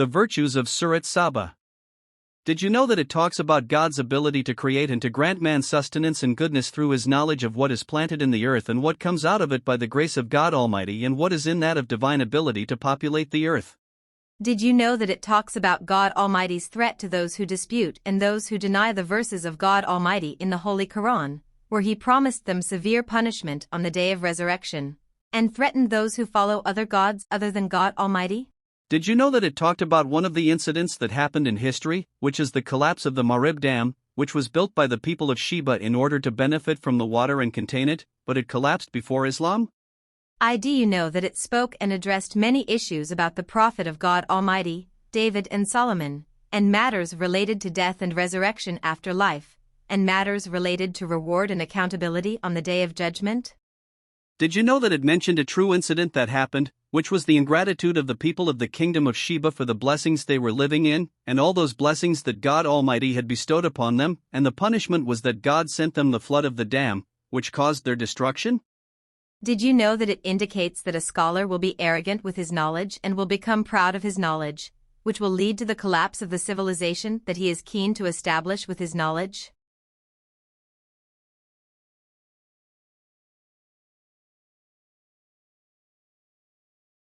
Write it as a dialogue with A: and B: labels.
A: The virtues of Surat Saba. Did you know that it talks about God's ability to create and to grant man sustenance and goodness through his knowledge of what is planted in the earth and what comes out of it by the grace of God Almighty and what is in that of divine ability to populate the earth?
B: Did you know that it talks about God Almighty's threat to those who dispute and those who deny the verses of God Almighty in the Holy Quran, where he promised them severe punishment on the day of resurrection, and threatened those who follow other gods other than God Almighty?
A: Did you know that it talked about one of the incidents that happened in history, which is the collapse of the Marib Dam, which was built by the people of Sheba in order to benefit from the water and contain it, but it collapsed before Islam?
B: Do you know that it spoke and addressed many issues about the prophet of God Almighty, David and Solomon, and matters related to death and resurrection after life, and matters related to reward and accountability on the Day of Judgment?
A: Did you know that it mentioned a true incident that happened, which was the ingratitude of the people of the Kingdom of Sheba for the blessings they were living in, and all those blessings that God Almighty had bestowed upon them, and the punishment was that God sent them the flood of the dam, which caused their destruction?
B: Did you know that it indicates that a scholar will be arrogant with his knowledge and will become proud of his knowledge, which will lead to the collapse of the civilization that he is keen to establish with his knowledge?